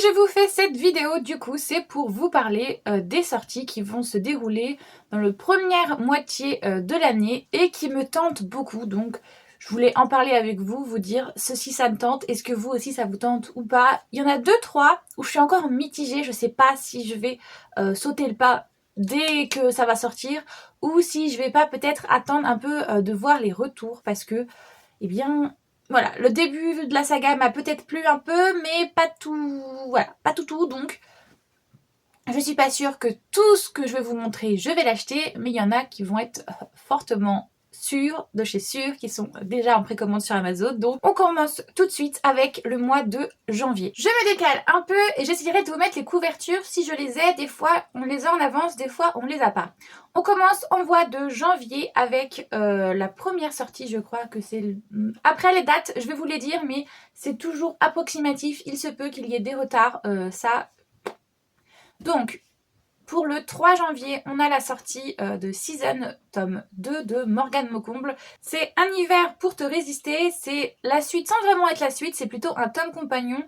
je vous fais cette vidéo, du coup, c'est pour vous parler des sorties qui vont se dérouler dans la première moitié de l'année et qui me tentent beaucoup. Donc, je voulais en parler avec vous, vous dire ceci ça me tente, est-ce que vous aussi ça vous tente ou pas. Il y en a 2-3 où je suis encore mitigée, je sais pas si je vais sauter le pas dès que ça va sortir ou si je vais pas peut-être attendre un peu de voir les retours parce que, eh bien, voilà, le début de la saga m'a peut-être plu un peu, mais pas tout, voilà, pas tout, donc je suis pas sûre que tout ce que je vais vous montrer, je vais l'acheter, mais il y en a qui vont être fortement sûrs, de chez sûr, qui sont déjà en précommande sur Amazon. Donc on commence tout de suite avec le mois de janvier. Je me décale un peu et j'essaierai de vous mettre les couvertures si je les ai. Des fois on les a en avance, des fois on les a pas. On commence en mois de janvier avec la première sortie, je crois que c'est... Après les dates, je vais vous les dire, mais c'est toujours approximatif. Il se peut qu'il y ait des retards, ça... Donc, pour le 3 janvier, on a la sortie de Season tome 2 de Morgane Maucomble. C'est Un hiver pour te résister, c'est la suite sans vraiment être la suite, c'est plutôt un tome compagnon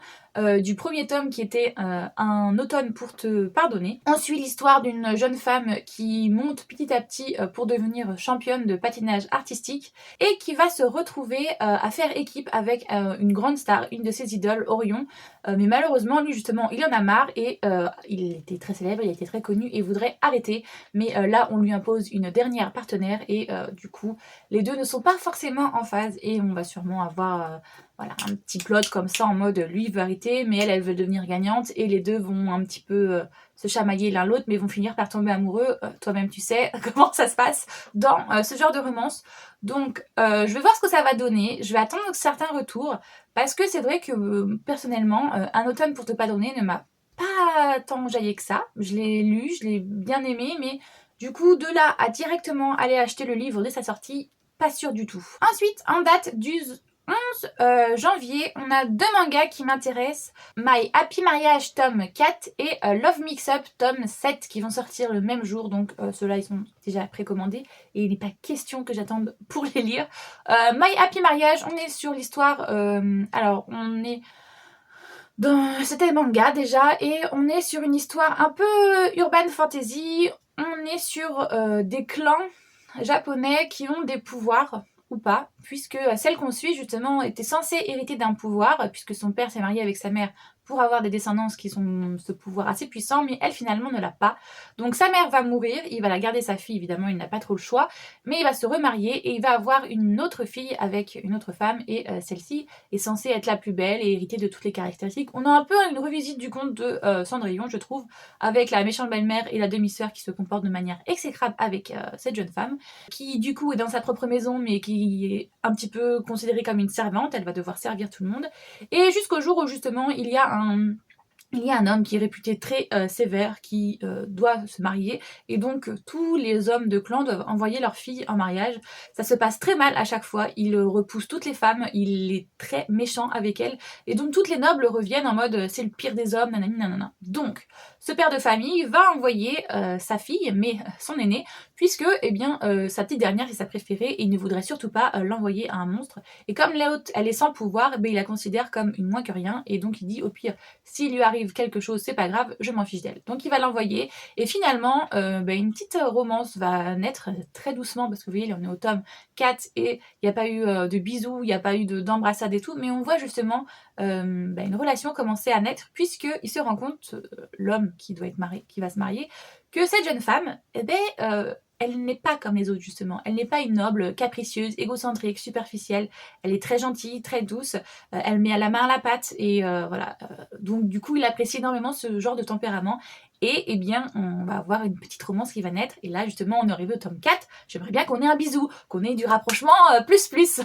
du premier tome qui était Un automne pour te pardonner. On suit l'histoire d'une jeune femme qui monte petit à petit pour devenir championne de patinage artistique et qui va se retrouver à faire équipe avec une grande star, une de ses idoles, Orion. Mais malheureusement, lui justement, il en a marre et il était très célèbre, il était très connu et voudrait arrêter. Mais là, on lui impose une dernière partenaire et du coup, les deux ne sont pas forcément en phase et on va sûrement avoir voilà, un petit plot comme ça en mode lui veut arrêter, mais elle veut devenir gagnante et les deux vont un petit peu se chamailler l'un l'autre, mais vont finir par tomber amoureux. Toi-même, tu sais comment ça se passe dans ce genre de romance. Donc, je vais voir ce que ça va donner. Je vais attendre certains retours parce que c'est vrai que personnellement, Un automne pour te pardonner ne m'a pas tant jailli que ça. Je l'ai lu, je l'ai bien aimé, mais du coup, de là à directement aller acheter le livre dès sa sortie, pas sûr du tout. Ensuite, en date du 11 janvier, on a deux mangas qui m'intéressent. My Happy Marriage tome 4 et Love Mix Up tome 7 qui vont sortir le même jour. Donc ceux-là, ils sont déjà précommandés et il n'est pas question que j'attende pour les lire. My Happy Marriage, on est sur l'histoire... alors, on est... C'était manga déjà et on est sur une histoire un peu urban fantasy. On est sur des clans japonais qui ont des pouvoirs ou pas, puisque celle qu'on suit justement était censée hériter d'un pouvoir, puisque son père s'est marié avec sa mère pour avoir des descendances qui ont ce pouvoir assez puissant, mais elle finalement ne l'a pas. Donc sa mère va mourir, il va la garder sa fille, évidemment il n'a pas trop le choix, mais il va se remarier et il va avoir une autre fille avec une autre femme et celle-ci est censée être la plus belle et hériter de toutes les caractéristiques. On a un peu une revisite du conte de Cendrillon, je trouve, avec la méchante belle-mère et la demi-sœur qui se comportent de manière exécrable avec cette jeune femme, qui du coup est dans sa propre maison mais qui est un petit peu considérée comme une servante, elle va devoir servir tout le monde, et jusqu'au jour où justement il y a un homme qui est réputé très sévère, qui doit se marier, et donc tous les hommes de clan doivent envoyer leur fille en mariage. Ça se passe très mal à chaque fois, il repousse toutes les femmes, il est très méchant avec elles, et donc toutes les nobles reviennent en mode c'est le pire des hommes, nanani nanana. Donc, ce père de famille va envoyer sa fille, mais son aînée, puisque eh bien, sa petite dernière est sa préférée, et il ne voudrait surtout pas l'envoyer à un monstre. Et comme l'autre, elle est sans pouvoir, eh bien, il la considère comme une moins que rien, et donc il dit au pire, s'il lui arrive quelque chose, c'est pas grave, je m'en fiche d'elle. Donc il va l'envoyer et finalement une petite romance va naître très doucement parce que vous voyez, on est au tome 4 et il n'y a pas eu de bisous, il n'y a pas eu d'embrassade et tout, mais on voit justement une relation commencer à naître puisqu'il se rend compte, l'homme qui va se marier, que cette jeune femme, elle n'est pas comme les autres justement. Elle n'est pas une noble, capricieuse, égocentrique, superficielle. Elle est très gentille, très douce. Elle met la main à la pâte et voilà. Donc du coup, il apprécie énormément ce genre de tempérament. Et eh bien, on va avoir une petite romance qui va naître. Et là, justement, on est arrivé au tome 4. J'aimerais bien qu'on ait un bisou, qu'on ait du rapprochement plus.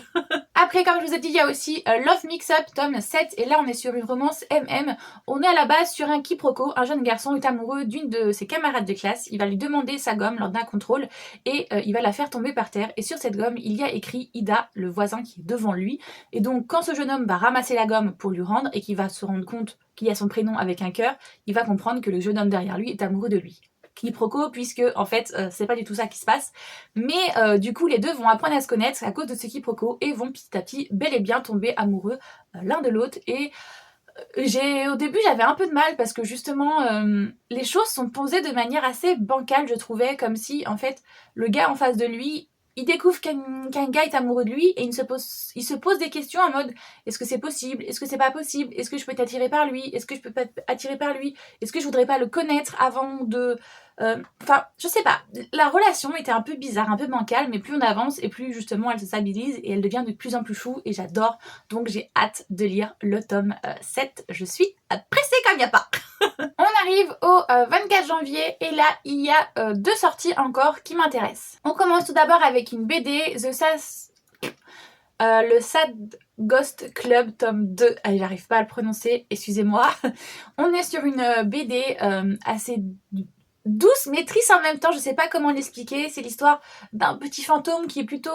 Après, comme je vous ai dit, il y a aussi Love Mix Up, tome 7. Et là, on est sur une romance MM. On est à la base sur un quiproquo. Un jeune garçon est amoureux d'une de ses camarades de classe. Il va lui demander sa gomme lors d'un contrôle et il va la faire tomber par terre. Et sur cette gomme, il y a écrit Ida, le voisin qui est devant lui. Et donc, quand ce jeune homme va ramasser la gomme pour lui rendre et qu'il va se rendre compte qu'il y a son prénom avec un cœur, il va comprendre que le jeune homme derrière lui est amoureux de lui. Quiproquo, puisque en fait c'est pas du tout ça qui se passe, mais du coup les deux vont apprendre à se connaître à cause de ce quiproquo et vont petit à petit bel et bien tomber amoureux l'un de l'autre. Et Au début j'avais un peu de mal parce que justement les choses sont posées de manière assez bancale, je trouvais, comme si en fait le gars en face de lui, il découvre qu'un gars est amoureux de lui et il se pose des questions en mode est-ce que c'est possible, est-ce que c'est pas possible, est-ce que je peux être attirée par lui, est-ce que je peux pas être attirée par lui, est-ce que je voudrais pas le connaître avant de... Enfin, je sais pas, la relation était un peu bizarre, un peu bancale, mais plus on avance et plus justement elle se stabilise et elle devient de plus en plus chou et j'adore. Donc j'ai hâte de lire le tome 7. Je suis pressée comme il n'y a pas. On arrive au 24 janvier et là il y a 2 sorties encore qui m'intéressent. On commence tout d'abord avec une BD, le Sad Ghost Club tome 2. Allez, j'arrive pas à le prononcer, excusez-moi. On est sur une BD assez douce mais triste en même temps, je sais pas comment l'expliquer. C'est l'histoire d'un petit fantôme qui est plutôt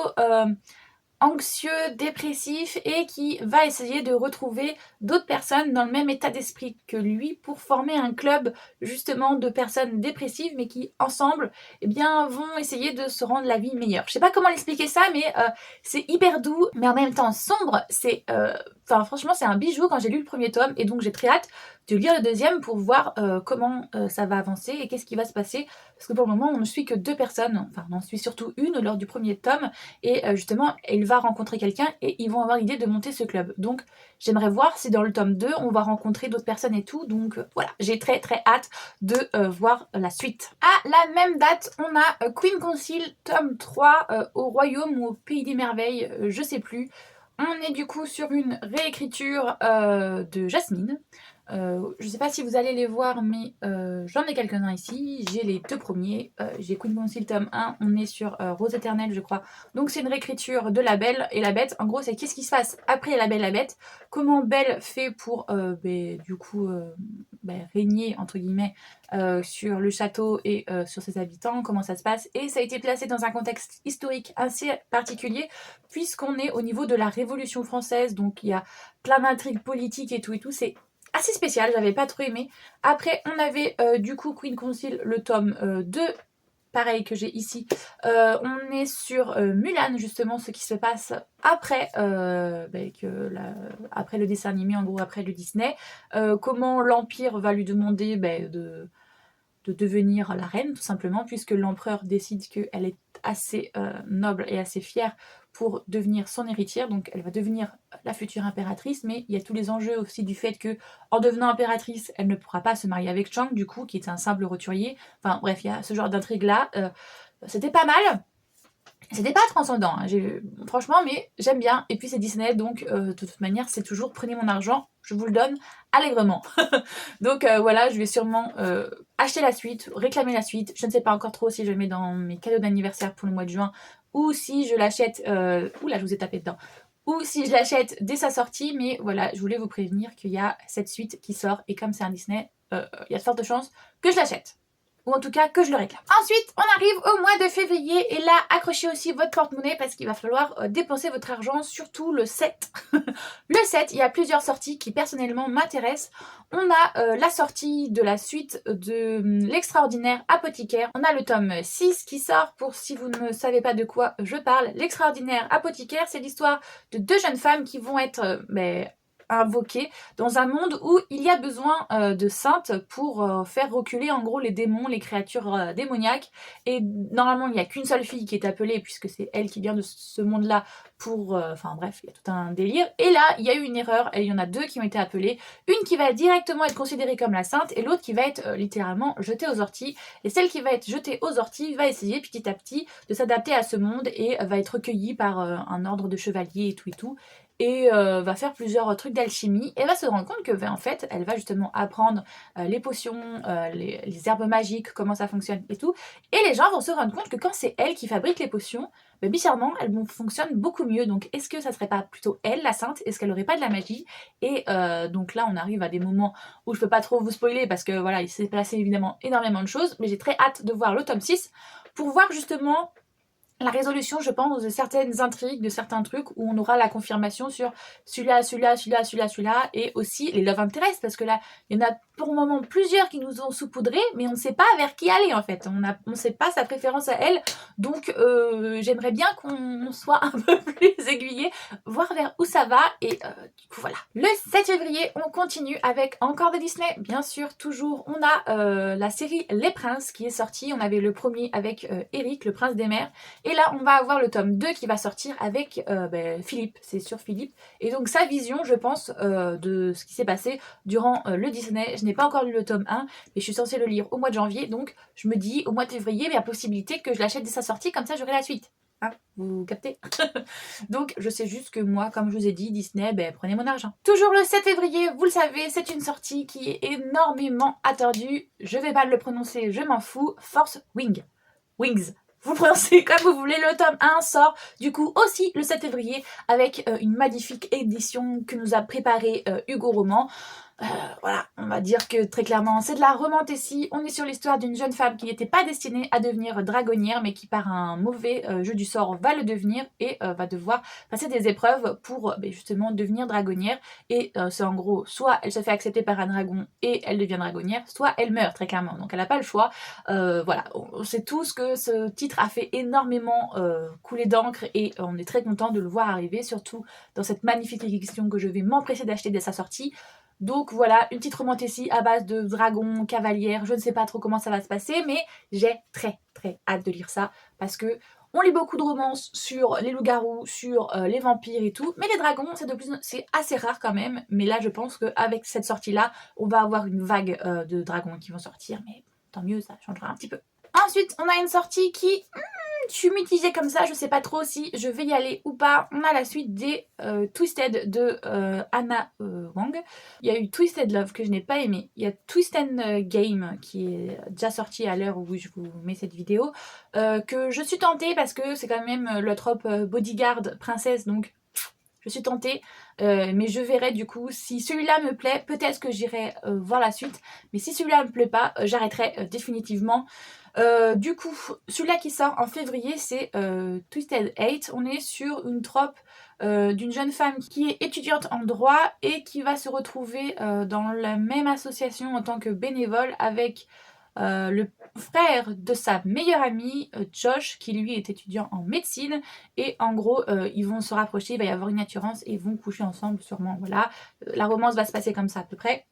anxieux, dépressif et qui va essayer de retrouver d'autres personnes dans le même état d'esprit que lui pour former un club justement de personnes dépressives mais qui ensemble eh bien, vont essayer de se rendre la vie meilleure. Je sais pas comment l'expliquer ça mais c'est hyper doux mais en même temps sombre. C'est franchement c'est un bijou quand j'ai lu le premier tome et donc j'ai très hâte de lire le deuxième pour voir comment ça va avancer et qu'est-ce qui va se passer parce que pour le moment on ne suit que 2 personnes, enfin on en suit surtout une lors du premier tome et justement il va rencontrer quelqu'un et ils vont avoir l'idée de monter ce club. Donc j'aimerais voir si dans le tome 2 on va rencontrer d'autres personnes et tout, donc voilà, j'ai très hâte de voir la suite. À la même date on a Queen Council tome 3 au Royaume ou au Pays des Merveilles, je sais plus. On est du coup sur une réécriture de Jasmine. Je sais pas si vous allez les voir mais j'en ai quelques-uns ici, j'ai les 2 premiers, j'ai Queen Council tome 1, on est sur Rose éternelle je crois, donc c'est une réécriture de La Belle et la Bête. En gros c'est qu'est-ce qui se passe après La Belle et la Bête, comment Belle fait pour du coup régner entre guillemets sur le château et sur ses habitants, comment ça se passe, et ça a été placé dans un contexte historique assez particulier puisqu'on est au niveau de la Révolution française, donc il y a plein d'intrigues politiques et tout, c'est assez spécial, j'avais pas trop aimé. Après, on avait du coup Queen Council, le tome 2, pareil que j'ai ici. On est sur Mulan, justement, ce qui se passe après, après le dessin animé, en gros, après le Disney. Comment l'Empire va lui demander de devenir la reine, tout simplement, puisque l'empereur décide qu'elle est assez noble et assez fière pour devenir son héritière, donc elle va devenir la future impératrice, mais il y a tous les enjeux aussi du fait que en devenant impératrice, elle ne pourra pas se marier avec Chang, du coup, qui est un simple roturier. Enfin bref, il y a ce genre d'intrigue là. C'était pas mal. C'était pas transcendant, hein. Franchement, mais j'aime bien. Et puis c'est Disney, donc de toute manière, c'est toujours prenez mon argent, je vous le donne allègrement. Donc voilà, je vais sûrement acheter la suite, réclamer la suite. Je ne sais pas encore trop si je le mets dans mes cadeaux d'anniversaire pour le mois de juin ou si je l'achète... Oula, je vous ai tapé dedans. Ou si je l'achète dès sa sortie, mais voilà, je voulais vous prévenir qu'il y a cette suite qui sort et comme c'est un Disney, il y a de fortes chances que je l'achète. Ou en tout cas que je le réclame. Ensuite, on arrive au mois de février et là, accrochez aussi votre porte-monnaie parce qu'il va falloir dépenser votre argent, surtout le 7. Le 7, il y a plusieurs sorties qui personnellement m'intéressent. On a la sortie de la suite de l'extraordinaire apothicaire. On a le tome 6 qui sort, pour si vous ne savez pas de quoi je parle. L'extraordinaire apothicaire, c'est l'histoire de 2 jeunes femmes qui vont être... invoquées dans un monde où il y a besoin de saintes pour faire reculer en gros les démons, les créatures démoniaques, et normalement il n'y a qu'une seule fille qui est appelée puisque c'est elle qui vient de ce monde là pour... Enfin bref, il y a tout un délire, et là il y a eu une erreur, et il y en a 2 qui ont été appelées, une qui va directement être considérée comme la sainte et l'autre qui va être littéralement jetée aux orties, et celle qui va être jetée aux orties va essayer petit à petit de s'adapter à ce monde et va être recueillie par un ordre de chevaliers et tout, et va faire plusieurs trucs d'alchimie et va se rendre compte que en fait elle va justement apprendre les potions, les herbes magiques, comment ça fonctionne et tout, et les gens vont se rendre compte que quand c'est elle qui fabrique les potions, bizarrement elles fonctionnent beaucoup mieux. Donc est-ce que ça serait pas plutôt elle la sainte, est-ce qu'elle aurait pas de la magie? Et donc là on arrive à des moments où je peux pas trop vous spoiler parce que voilà, il s'est passé évidemment énormément de choses, mais j'ai très hâte de voir le tome 6 pour voir justement la résolution, je pense, de certaines intrigues, de certains trucs où on aura la confirmation sur celui-là, et aussi les love interest, parce que là, il y en a pour le moment plusieurs qui nous ont saupoudrés, mais on ne sait pas vers qui aller en fait. On ne sait pas sa préférence à elle, donc j'aimerais bien qu'on soit un peu plus aiguillés, voir vers où ça va, et du coup voilà. Le 7 février, on continue avec encore de Disney, bien sûr, toujours. On a la série Les Princes qui est sortie, on avait le premier avec Eric, le prince des mers, et là on va avoir le tome 2 qui va sortir avec Philippe, c'est sur Philippe, et donc sa vision, je pense, de ce qui s'est passé durant le Disney. Je n'ai pas encore lu le tome 1, mais je suis censée le lire au mois de janvier, donc je me dis au mois de février, il y a possibilité que je l'achète dès sa sortie, comme ça j'aurai la suite. Hein, vous captez? Donc je sais juste que moi, comme je vous ai dit, Disney, prenez mon argent. Toujours le 7 février, vous le savez, c'est une sortie qui est énormément attendue. Je vais pas le prononcer, je m'en fous. Force Wings. Vous le prononcez comme vous voulez, le tome 1 sort du coup aussi le 7 février avec une magnifique édition que nous a préparée Hugo Roman. Voilà, on va dire que très clairement c'est de la romantécie. On est sur l'histoire d'une jeune femme qui n'était pas destinée à devenir dragonnière, mais qui par un mauvais jeu du sort va le devenir et va devoir passer des épreuves pour justement devenir dragonnière. Et c'est en gros, soit elle se fait accepter par un dragon et elle devient dragonnière, soit elle meurt très clairement, donc elle n'a pas le choix. Voilà, on sait tous que ce titre a fait énormément couler d'encre et on est très content de le voir arriver, surtout dans cette magnifique édition que je vais m'empresser d'acheter dès sa sortie. Donc voilà, une petite romantécie à base de dragons, cavalières, je ne sais pas trop comment ça va se passer, mais j'ai très hâte de lire ça, parce que on lit beaucoup de romances sur les loups-garous, sur les vampires et tout, mais les dragons, c'est assez rare quand même, mais là je pense qu'avec cette sortie-là, on va avoir une vague de dragons qui vont sortir, mais tant mieux, ça changera un petit peu. Ensuite, on a une sortie qui... je suis mitigée comme ça, je sais pas trop si je vais y aller ou pas. On a la suite des Twisted de Anna Wang. Il y a eu Twisted Love que je n'ai pas aimé. Il y a Twisted Game qui est déjà sorti à l'heure où je vous mets cette vidéo, que je suis tentée parce que c'est quand même le trope bodyguard princesse, donc je suis tentée, mais je verrai du coup si celui-là me plaît, peut-être que j'irai voir la suite, mais si celui-là ne me plaît pas, j'arrêterai définitivement. Du coup, celui-là qui sort en février, c'est Twisted 8. On est sur une trope d'une jeune femme qui est étudiante en droit et qui va se retrouver dans la même association en tant que bénévole avec le frère de sa meilleure amie, Josh, qui lui est étudiant en médecine, et en gros ils vont se rapprocher, il va y avoir une attirance et ils vont coucher ensemble sûrement, voilà. La romance va se passer comme ça à peu près.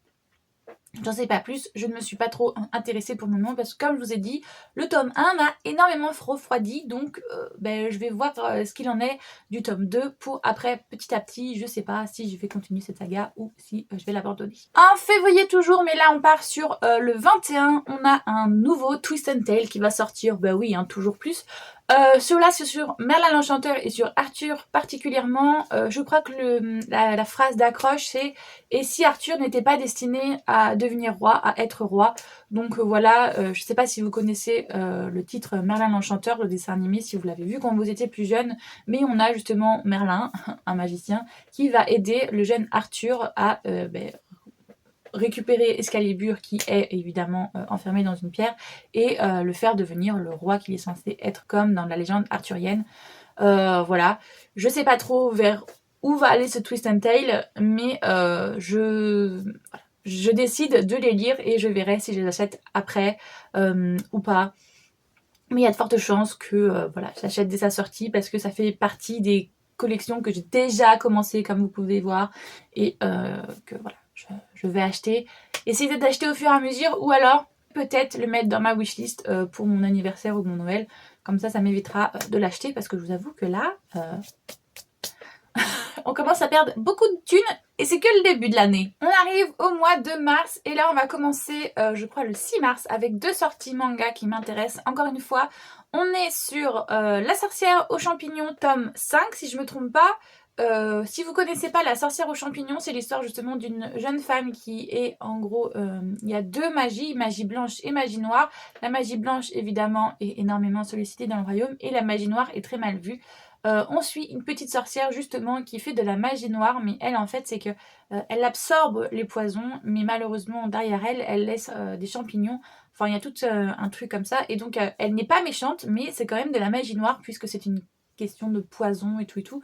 J'en sais pas plus, je ne me suis pas trop intéressée pour le moment parce que comme je vous ai dit, le tome 1 m'a énormément refroidi, donc je vais voir ce qu'il en est du tome 2 pour après petit à petit, je sais pas si je vais continuer cette saga ou si je vais l'abandonner. En février toujours, mais là on part sur le 21, on a un nouveau Twist and Tale qui va sortir, oui, toujours plus. Celui-là c'est sur Merlin l'Enchanteur et sur Arthur particulièrement. Je crois que la phrase d'accroche c'est « Et si Arthur n'était pas destiné à devenir roi, à être roi ?» Donc voilà, je sais pas si vous connaissez le titre Merlin l'Enchanteur, le dessin animé, si vous l'avez vu quand vous étiez plus jeune, mais on a justement Merlin, un magicien, qui va aider le jeune Arthur à récupérer Excalibur qui est évidemment enfermé dans une pierre et le faire devenir le roi qu'il est censé être comme dans la légende arthurienne. Voilà, je sais pas trop vers où va aller ce Twist and Tale, mais je décide de les lire et je verrai si je les achète après ou pas. Mais il y a de fortes chances que je l'achète dès sa sortie parce que ça fait partie des collections que j'ai déjà commencé comme vous pouvez voir et que voilà, je vais acheter. Essayer d'acheter au fur et à mesure ou alors peut-être le mettre dans ma wishlist pour mon anniversaire ou mon Noël. Comme ça m'évitera de l'acheter parce que je vous avoue que là, on commence à perdre beaucoup de thunes et c'est que le début de l'année. On arrive au mois de mars et là on va commencer, je crois le 6 mars, avec 2 sorties manga qui m'intéressent. Encore une fois, on est sur La sorcière aux champignons tome 5 si je me trompe pas. Si vous connaissez pas La sorcière aux champignons, c'est l'histoire justement d'une jeune femme qui est en gros, il y a 2 magies, magie blanche et magie noire. La magie blanche évidemment est énormément sollicitée dans le royaume et la magie noire est très mal vue. On suit une petite sorcière justement qui fait de la magie noire, mais elle en fait c'est que elle absorbe les poisons, mais malheureusement derrière elle, elle laisse des champignons. Enfin il y a tout un truc comme ça, et donc elle n'est pas méchante, mais c'est quand même de la magie noire puisque c'est une question de poison et tout et tout.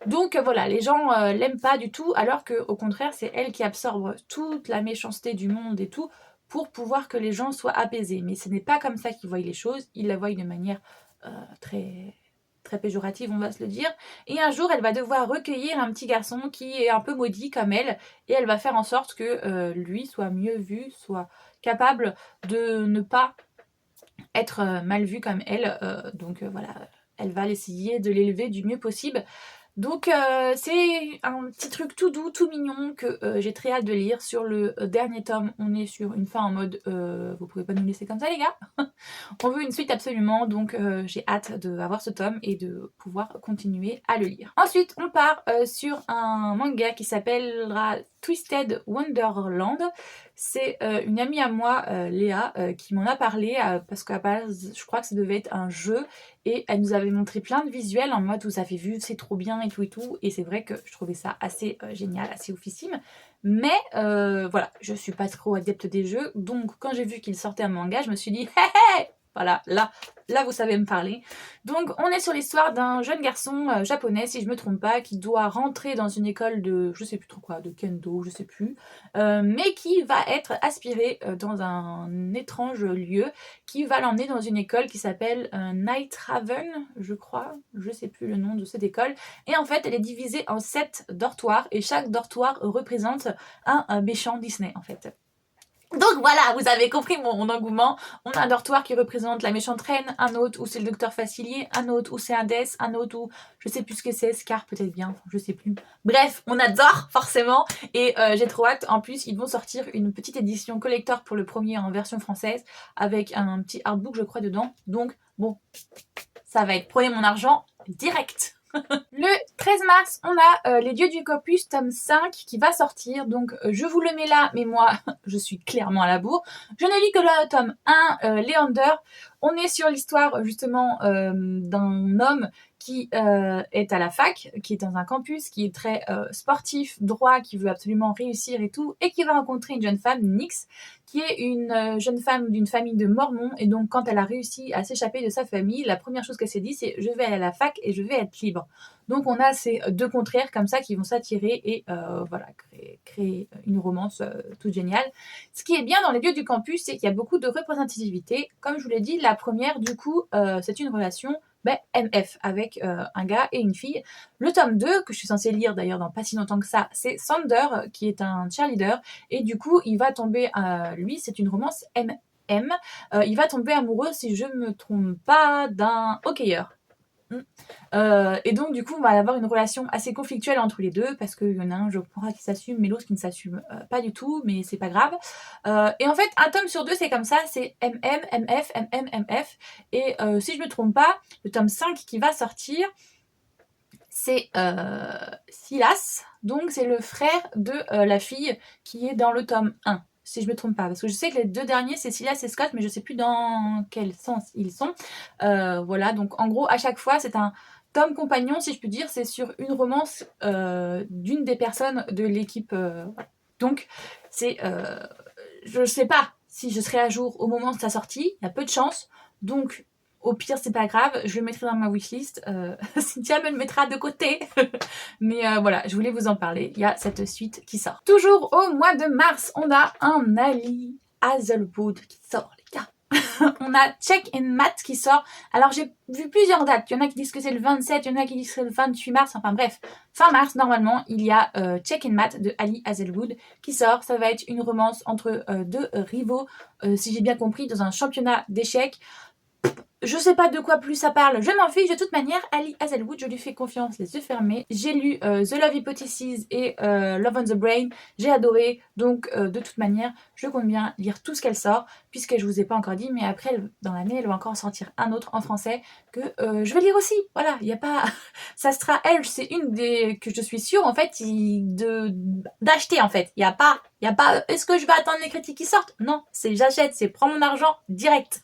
Donc voilà, les gens l'aiment pas du tout, alors qu'au contraire, c'est elle qui absorbe toute la méchanceté du monde et tout, pour pouvoir que les gens soient apaisés. Mais ce n'est pas comme ça qu'ils voient les choses, ils la voient de manière très, très péjorative, on va se le dire. Et un jour, elle va devoir recueillir un petit garçon qui est un peu maudit comme elle, et elle va faire en sorte que lui soit mieux vu, soit capable de ne pas être mal vu comme elle. Donc voilà, elle va essayer de l'élever du mieux possible. Donc c'est un petit truc tout doux, tout mignon que j'ai très hâte de lire. Sur le dernier tome, on est sur une fin en mode vous pouvez pas nous laisser comme ça les gars. On veut une suite absolument, donc j'ai hâte d'avoir ce tome et de pouvoir continuer à le lire. Ensuite on part sur un manga qui s'appellera Twisted Wonderland. C'est une amie à moi, Léa, qui m'en a parlé parce qu'à base, je crois que ça devait être un jeu et elle nous avait montré plein de visuels en mode vous avez vu, c'est trop bien et tout et tout. Et c'est vrai que je trouvais ça assez génial, assez oufissime. Mais voilà, je suis pas trop adepte des jeux, donc quand j'ai vu qu'il sortait un manga, je me suis dit hé hé, voilà, là vous savez me parler. Donc on est sur l'histoire d'un jeune garçon japonais, si je me trompe pas, qui doit rentrer dans une école de, je sais plus trop quoi, de kendo, je sais plus, mais qui va être aspiré dans un étrange lieu, qui va l'emmener dans une école qui s'appelle Night Raven, je crois, je sais plus le nom de cette école, et en fait elle est divisée en 7 dortoirs, et chaque dortoir représente un méchant Disney en fait. Donc voilà, vous avez compris mon engouement. On a un dortoir qui représente la méchante reine, un autre où c'est le docteur Facilier, un autre où c'est Hades, un autre où je sais plus ce que c'est, Scar peut-être bien, je sais plus. Bref, on adore forcément et j'ai trop hâte. En plus, ils vont sortir une petite édition collector pour le premier en version française avec un petit artbook je crois dedans. Donc bon, ça va être prenez mon argent direct. Le 13 mars, on a Les Dieux du Corpus, tome 5 qui va sortir. Donc je vous le mets là, mais moi, je suis clairement à la bourre. Je ne lis que le tome 1, Léander. On est sur l'histoire justement d'un homme qui est à la fac, qui est dans un campus, qui est très sportif, droit, qui veut absolument réussir et tout, et qui va rencontrer une jeune femme, Nyx, qui est une jeune femme d'une famille de mormons. Et donc quand elle a réussi à s'échapper de sa famille, la première chose qu'elle s'est dit, c'est je vais aller à la fac et je vais être libre. Donc on a ces deux contraires comme ça qui vont s'attirer et voilà, créer une romance toute géniale. Ce qui est bien dans Les Dieux du Campus, c'est qu'il y a beaucoup de représentativité. Comme je vous l'ai dit, la première du coup, c'est une relation MF avec un gars et une fille. Le tome 2, que je suis censée lire d'ailleurs dans pas si longtemps que ça, c'est Sander qui est un cheerleader et du coup il va tomber, lui c'est une romance MM, il va tomber amoureux si je me trompe pas d'un hockeyeur. Et donc du coup on va avoir une relation assez conflictuelle entre les deux parce qu'il y en a un je crois qui s'assume mais l'autre qui ne s'assume pas du tout, mais c'est pas grave. Et en fait un tome sur deux c'est comme ça, c'est MM, MF, MM, MF. Et si je me trompe pas, le tome 5 qui va sortir c'est Silas, donc c'est le frère de la fille qui est dans le tome 1. Si je me trompe pas, parce que je sais que les deux derniers c'est Silas et Scott, mais je sais plus dans quel sens ils sont. Voilà, donc en gros à chaque fois c'est un tome compagnon, si je puis dire, c'est sur une romance d'une des personnes de l'équipe. Donc c'est, je sais pas si je serai à jour au moment de sa sortie, il y a peu de chance, donc au pire, c'est pas grave, je le mettrai dans ma wishlist. Cynthia me le mettra de côté. Mais voilà, je voulais vous en parler. Il y a cette suite qui sort. Toujours au mois de mars, on a un Ali Hazelwood qui sort, les gars. On a Check and Matt qui sort. Alors j'ai vu plusieurs dates. Il y en a qui disent que c'est le 27, il y en a qui disent que c'est le 28 mars. Enfin bref, fin mars normalement, il y a Check and Matt de Ali Hazelwood qui sort. Ça va être une romance entre deux rivaux, si j'ai bien compris, dans un championnat d'échecs. Je sais pas de quoi plus ça parle, je m'en fiche. De toute manière, Ali Hazelwood, je lui fais confiance les yeux fermés. J'ai lu The Love Hypothesis et Love on the Brain, j'ai adoré. Donc de toute manière, je compte bien lire tout ce qu'elle sort, puisque je vous ai pas encore dit, mais après, dans l'année, elle va encore sortir un autre en français que je vais lire aussi. Voilà, il n'y a pas... ça sera elle, c'est une des... que je suis sûre, en fait, d'acheter, en fait. Il n'y a pas... est-ce que je vais attendre les critiques qui sortent? Non, c'est j'achète, c'est prends mon argent direct.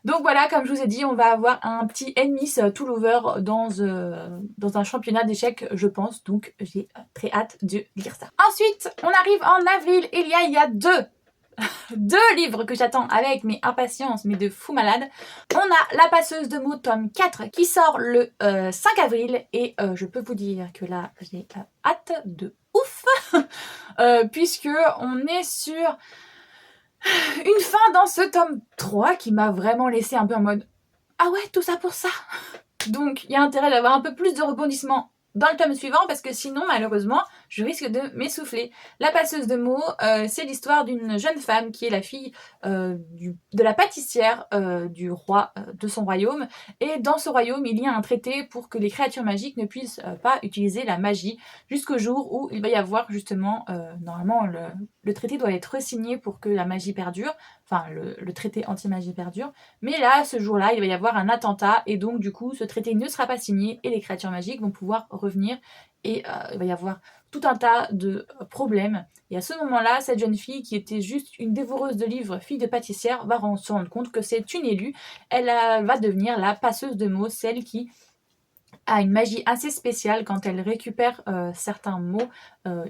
Donc voilà, comme je vous ai dit, on va avoir un petit Enemies to Lover dans un championnat d'échecs, je pense. Donc j'ai très hâte de lire ça. Ensuite, on arrive en avril. Il y a deux deux livres que j'attends avec mais impatience, mais de fou malade. On a La Passeuse de mots tome 4 qui sort le 5 avril et je peux vous dire que là j'ai hâte de ouf puisque on est sur une fin dans ce tome 3 qui m'a vraiment laissé un peu en mode ah ouais, tout ça pour ça. Donc il y a intérêt d'avoir un peu plus de rebondissements dans le tome suivant parce que sinon malheureusement je risque de m'essouffler. La passeuse de mots, c'est l'histoire d'une jeune femme qui est la fille de la pâtissière du roi de son royaume, et dans ce royaume il y a un traité pour que les créatures magiques ne puissent pas utiliser la magie jusqu'au jour où il va y avoir justement, normalement le traité doit être signé pour que la magie perdure, enfin le traité anti-magie perdure, mais là ce jour-là il va y avoir un attentat et donc du coup ce traité ne sera pas signé et les créatures magiques vont pouvoir revenir et il va y avoir tout un tas de problèmes. Et à ce moment-là, cette jeune fille qui était juste une dévoreuse de livres, fille de pâtissière, va se rendre compte que c'est une élue. Elle va devenir la passeuse de mots, celle qui a une magie assez spéciale quand elle récupère certains mots.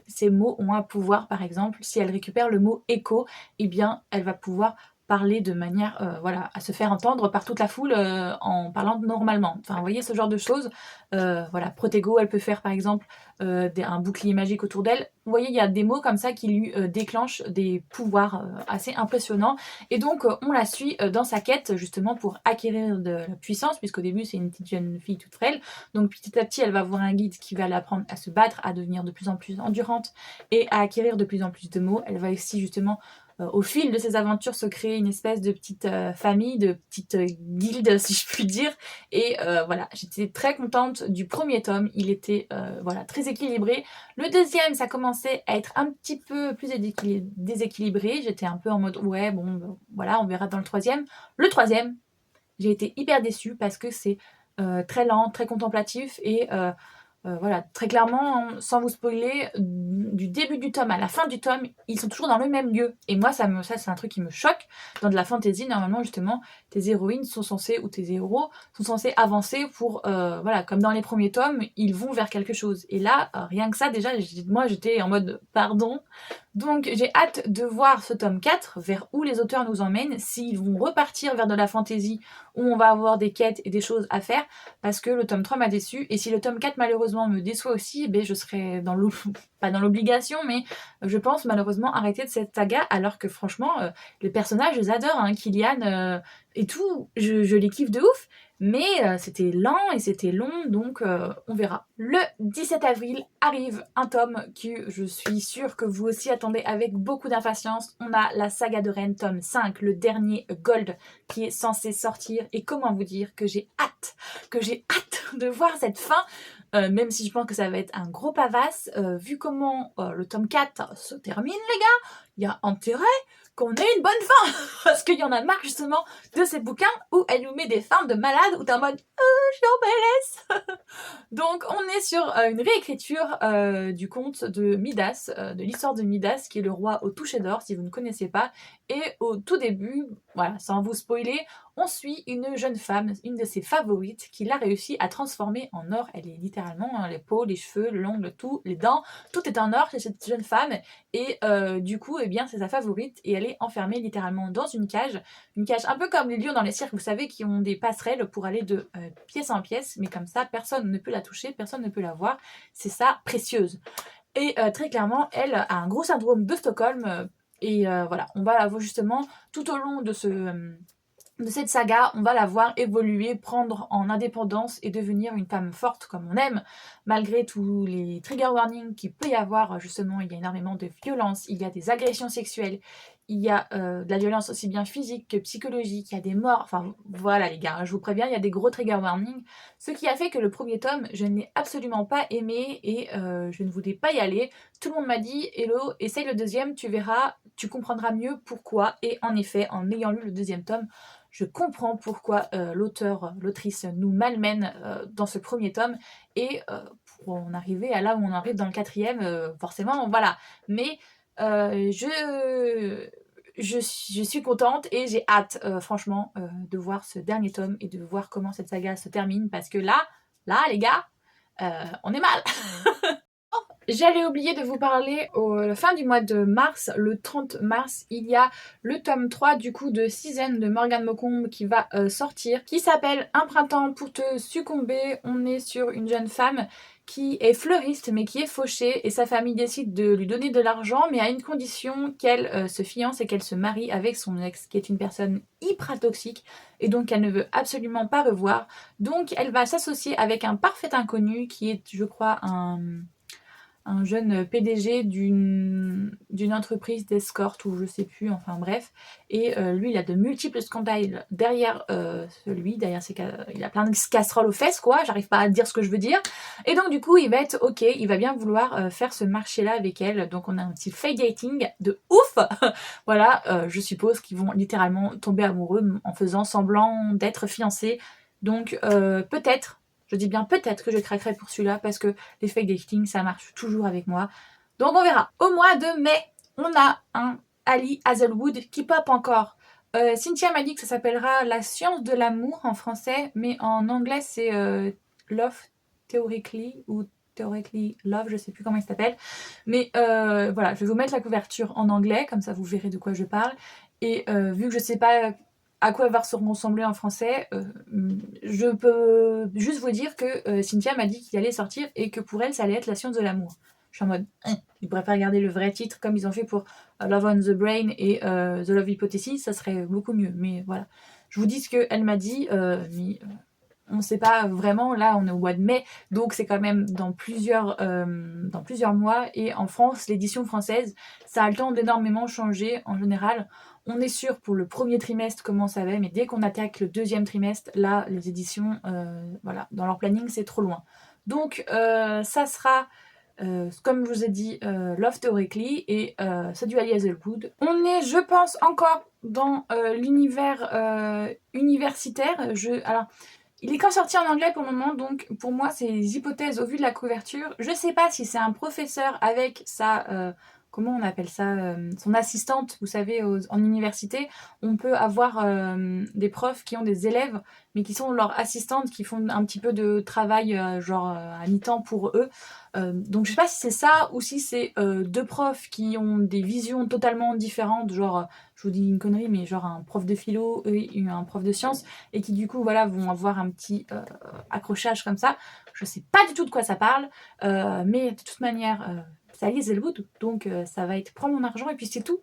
Ces mots ont un pouvoir, par exemple, si elle récupère le mot écho, eh bien, elle va pouvoir parler de manière voilà, à se faire entendre par toute la foule en parlant normalement. Enfin, vous voyez ce genre de choses. Voilà, Protego, elle peut faire par exemple un bouclier magique autour d'elle. Vous voyez, il y a des mots comme ça qui lui déclenchent des pouvoirs assez impressionnants. Et donc, on la suit dans sa quête justement pour acquérir de la puissance, puisqu'au début, c'est une petite jeune fille toute frêle. Donc, petit à petit, elle va avoir un guide qui va l'apprendre à se battre, à devenir de plus en plus endurante et à acquérir de plus en plus de mots. Elle va aussi justement au fil de ses aventures se créer une espèce de petite famille, de petite guilde si je puis dire, et voilà, j'étais très contente du premier tome, il était voilà, très équilibré. Le deuxième, ça commençait à être un petit peu plus déséquilibré, j'étais un peu en mode ouais bon voilà, on verra dans le troisième. Le troisième, j'ai été hyper déçue parce que c'est très lent, très contemplatif et voilà, très clairement, sans vous spoiler, du début du tome à la fin du tome, ils sont toujours dans le même lieu. Et moi, ça c'est un truc qui me choque. Dans de la fantasy, normalement, justement, tes héroïnes sont censées, ou tes héros, sont censés avancer pour, voilà, comme dans les premiers tomes, ils vont vers quelque chose. Et là, rien que ça, déjà, moi, j'étais en mode, pardon. Donc, j'ai hâte de voir ce tome 4, vers où les auteurs nous emmènent, s'ils vont repartir vers de la fantasy, où on va avoir des quêtes et des choses à faire, parce que le tome 3 m'a déçu, et si le tome 4 malheureusement me déçoit aussi, ben je serai dans pas dans l'obligation, mais je pense malheureusement arrêter de cette saga, alors que franchement, les personnages, je les adore, hein, Kylian et tout, je les kiffe de ouf, mais c'était lent et c'était long, donc on verra. Le 17 avril arrive un tome que je suis sûre que vous aussi attendez avec beaucoup d'impatience. On a la saga de Rennes, tome 5, le dernier Gold, qui est censé sortir. Et comment vous dire que j'ai hâte de voir cette fin, même si je pense que ça va être un gros pavasse, vu comment le tome 4 se termine, les gars, il y a intérêt qu'on ait une bonne fin, parce qu'il y en a marre justement de ces bouquins où elle nous met des fins de malade, où t'es en mode je suis en PLS. Donc on est sur une réécriture du conte de Midas, de l'histoire de Midas, qui est le roi au toucher d'or, si vous ne connaissez pas. Et au tout début, voilà, sans vous spoiler, on suit une jeune femme, une de ses favorites, qui l'a réussi à transformer en or. Elle est littéralement, hein, les peaux, les cheveux, l'ongle, tout, les dents, tout est en or chez cette jeune femme. Et du coup, eh bien, c'est sa favorite et elle est enfermée littéralement dans une cage un peu comme les lions dans les cirques, vous savez, qui ont des passerelles pour aller de pièce en pièce, mais comme ça, personne ne peut la toucher, personne ne peut la voir. C'est ça, précieuse. Et très clairement, elle a un gros syndrome de Stockholm. Et voilà, on va la voir justement tout au long de cette saga, on va la voir évoluer, prendre en indépendance et devenir une femme forte comme on aime, malgré tous les trigger warnings qu'il peut y avoir. Justement, il y a énormément de violence, il y a des agressions sexuelles, il y a de la violence aussi bien physique que psychologique, il y a des morts, enfin voilà les gars, je vous préviens, il y a des gros trigger warnings, ce qui a fait que le premier tome, je n'ai absolument pas aimé et je ne voulais pas y aller. Tout le monde m'a dit « Hello, essaye le deuxième, tu verras, tu comprendras mieux pourquoi ». Et en effet, en ayant lu le deuxième tome, je comprends pourquoi l'autrice nous malmène dans ce premier tome et pour en arriver à là où on arrive dans le quatrième, forcément, voilà. Mais je suis contente et j'ai hâte, franchement, de voir ce dernier tome et de voir comment cette saga se termine parce que là, les gars, on est mal. J'allais oublier de vous parler à la fin du mois de mars, le 30 mars, il y a le tome 3 du coup de Season de Morgane Maucombe qui va sortir, qui s'appelle Un printemps pour te succomber. On est sur une jeune femme qui est fleuriste mais qui est fauchée et sa famille décide de lui donner de l'argent mais à une condition qu'elle se fiance et qu'elle se marie avec son ex qui est une personne hyper toxique et donc elle ne veut absolument pas revoir. Donc elle va s'associer avec un parfait inconnu qui est je crois un jeune PDG d'une entreprise d'escorte ou je sais plus, enfin bref. Et lui, il a de multiples scandales derrière il a plein de casseroles aux fesses, quoi. J'arrive pas à dire ce que je veux dire. Et donc, du coup, il va être OK, il va bien vouloir faire ce marché-là avec elle. Donc, on a un petit fake dating de ouf. Voilà, je suppose qu'ils vont littéralement tomber amoureux en faisant semblant d'être fiancés. Donc, peut-être. Je dis bien peut-être que je craquerai pour celui-là parce que les fake dating, ça marche toujours avec moi. Donc on verra. Au mois de mai, on a un Ali Hazelwood qui pop encore. Cynthia m'a dit que ça s'appellera La science de l'amour en français, mais en anglais c'est Love Theoretically ou Theoretically Love, je sais plus comment il s'appelle. Mais voilà, je vais vous mettre la couverture en anglais, comme ça vous verrez de quoi je parle. Et vu que je sais pas à quoi elle va ressembler en français, je peux juste vous dire que Cynthia m'a dit qu'il allait sortir et que pour elle, ça allait être La science de l'amour. Je suis en mode, ils pourraient pas regarder le vrai titre comme ils ont fait pour Love on the Brain et The Love Hypothesis, ça serait beaucoup mieux. Mais voilà, je vous dis ce qu'elle m'a dit, mais on ne sait pas vraiment. Là, on est au mois de mai, donc c'est quand même dans plusieurs mois. Et en France, l'édition française, ça a le temps d'énormément changer en général. On est sûr pour le premier trimestre comment ça va, mais dès qu'on attaque le deuxième trimestre, là, les éditions, voilà, dans leur planning, c'est trop loin. Donc, ça sera, comme je vous ai dit, Love Theoretically et c'est du Ali Hazelwood. On est, je pense, encore dans l'univers universitaire. Alors, il est quand sorti en anglais pour le moment, donc pour moi, c'est des hypothèses au vu de la couverture. Je sais pas si c'est un professeur avec sa comment on appelle ça, son assistante, vous savez, en université, on peut avoir des profs qui ont des élèves, mais qui sont leurs assistantes, qui font un petit peu de travail, genre à mi-temps pour eux. Donc je sais pas si c'est ça ou si c'est deux profs qui ont des visions totalement différentes, genre, je vous dis une connerie, mais genre un prof de philo et un prof de sciences, et qui du coup, voilà, vont avoir un petit accrochage comme ça. Je sais pas du tout de quoi ça parle, mais de toute manière c'est Ali Hazelwood, donc ça va être prends mon argent et puis c'est tout.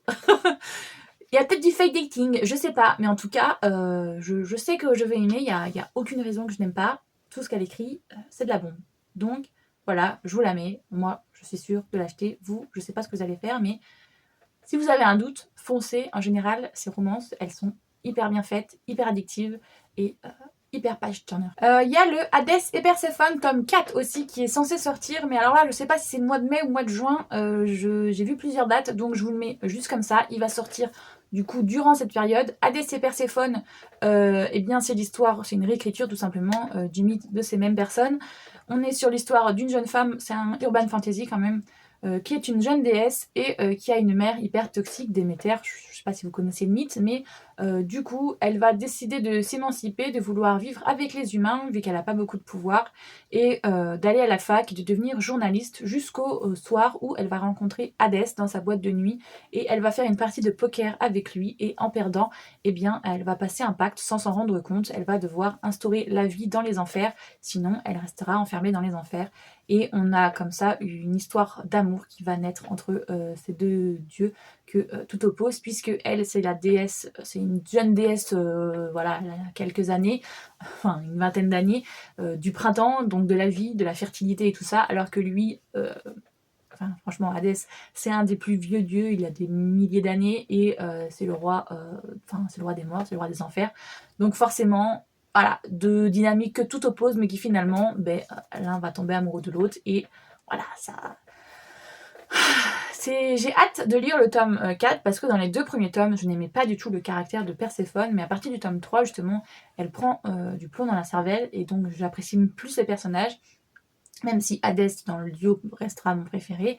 Il y a peut-être du fake dating, je sais pas, mais en tout cas, je sais que je vais aimer, il y a aucune raison que je n'aime pas. Tout ce qu'elle écrit, c'est de la bombe. Donc voilà, je vous la mets. Moi, je suis sûre de l'acheter. Vous, je sais pas ce que vous allez faire, mais si vous avez un doute, foncez. En général, ces romances, elles sont hyper bien faites, hyper addictives et hyper page turner. Il y a le Hades et Perséphone tome 4 aussi qui est censé sortir, mais alors là je sais pas si c'est le mois de mai ou le mois de juin, j'ai vu plusieurs dates donc je vous le mets juste comme ça. Il va sortir du coup durant cette période. Hades et Perséphone, eh bien c'est l'histoire, c'est une réécriture tout simplement du mythe de ces mêmes personnes. On est sur l'histoire d'une jeune femme, c'est un urban fantasy quand même, qui est une jeune déesse et qui a une mère hyper toxique, Déméter. Je sais pas si vous connaissez le mythe, mais du coup, elle va décider de s'émanciper, de vouloir vivre avec les humains, vu qu'elle n'a pas beaucoup de pouvoir, et d'aller à la fac et de devenir journaliste jusqu'au soir où elle va rencontrer Hadès dans sa boîte de nuit, et elle va faire une partie de poker avec lui, et en perdant, eh bien, elle va passer un pacte sans s'en rendre compte. Elle va devoir instaurer la vie dans les enfers, sinon elle restera enfermée dans les enfers. Et on a comme ça une histoire d'amour qui va naître entre ces deux dieux que tout oppose, puisque elle, c'est la déesse, c'est une jeune déesse, voilà, il y a quelques années, enfin une vingtaine d'années, du printemps, donc de la vie, de la fertilité et tout ça, alors que lui, enfin franchement, Hadès, c'est un des plus vieux dieux, il a des milliers d'années, et c'est le roi, enfin c'est le roi des morts, c'est le roi des enfers. Donc forcément, voilà, deux dynamiques que tout oppose, mais qui finalement, ben, l'un va tomber amoureux de l'autre, et voilà, ça... J'ai hâte de lire le tome 4 parce que dans les deux premiers tomes, je n'aimais pas du tout le caractère de Perséphone, mais à partir du tome 3, justement, elle prend du plomb dans la cervelle et donc j'apprécie plus les personnages, même si Hadès dans le duo restera mon préféré.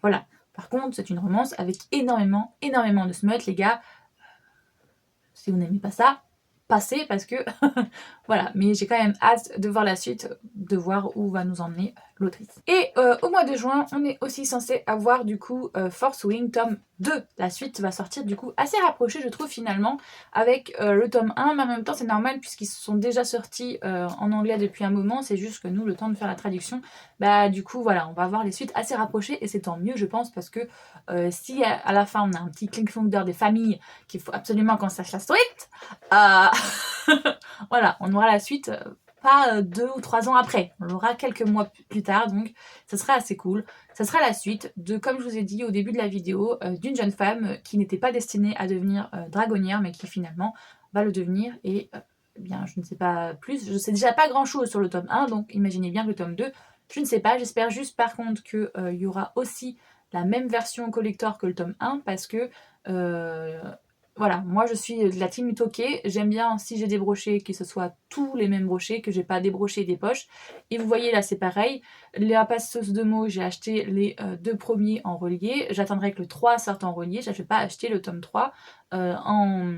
Voilà. Par contre, c'est une romance avec énormément de smut, les gars. Si vous n'aimez pas ça, passer parce que voilà, mais j'ai quand même hâte de voir la suite, de voir où va nous emmener l'autrice. Et au mois de juin, on est aussi censé avoir du coup Force Wing tome 2. La suite va sortir du coup assez rapprochée, je trouve, finalement, avec le tome 1, mais en même temps c'est normal puisqu'ils sont déjà sortis en anglais depuis un moment, c'est juste que nous, le temps de faire la traduction, bah du coup voilà, on va avoir les suites assez rapprochées et c'est tant mieux je pense parce que si à la fin on a un petit cliffhanger des familles qu'il faut absolument qu'on sache la suite, voilà, on aura la suite pas 2 ou 3 ans après, on l'aura quelques mois plus tard, donc ça sera assez cool. Ça sera la suite de, comme je vous ai dit au début de la vidéo, d'une jeune femme qui n'était pas destinée à devenir dragonnière, mais qui finalement va le devenir et eh bien, je ne sais pas plus, je sais déjà pas grand chose sur le tome 1, donc imaginez bien que le tome 2, je ne sais pas, j'espère juste par contre qu'il y aura aussi la même version collector que le tome 1, parce que voilà, moi je suis de la team Utoke, j'aime bien si j'ai des brochets que ce soit tous les mêmes brochets, que j'ai pas des brochets et des poches. Et vous voyez là c'est pareil, la passeuse de mots, j'ai acheté les 2 premiers en relié, j'attendrai que le 3 sorte en relié, je ne vais pas acheter le tome 3 en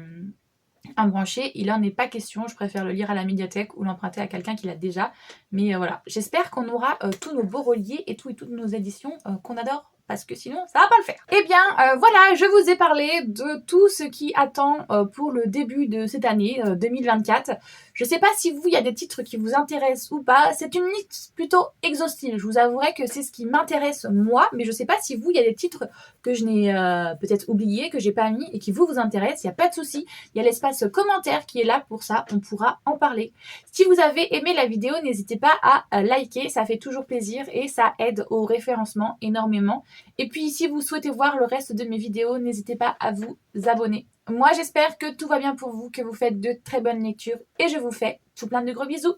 branché, il en est pas question, je préfère le lire à la médiathèque ou l'emprunter à quelqu'un qui l'a déjà. Mais voilà, j'espère qu'on aura tous nos beaux reliés et toutes nos éditions qu'on adore, parce que sinon ça va pas le faire. Eh bien voilà, je vous ai parlé de tout ce qui attend pour le début de cette année 2024. Je sais pas si vous, il y a des titres qui vous intéressent ou pas, c'est une liste plutôt exhaustive, je vous avouerai que c'est ce qui m'intéresse moi, mais je sais pas si vous, il y a des titres que je n'ai peut-être oubliés, que j'ai pas mis et qui vous intéressent, il n'y a pas de souci, il y a l'espace commentaire qui est là pour ça, on pourra en parler. Si vous avez aimé la vidéo, n'hésitez pas à liker, ça fait toujours plaisir et ça aide au référencement énormément. Et puis si vous souhaitez voir le reste de mes vidéos, n'hésitez pas à vous abonner. Moi j'espère que tout va bien pour vous, que vous faites de très bonnes lectures et je vous fais tout plein de gros bisous.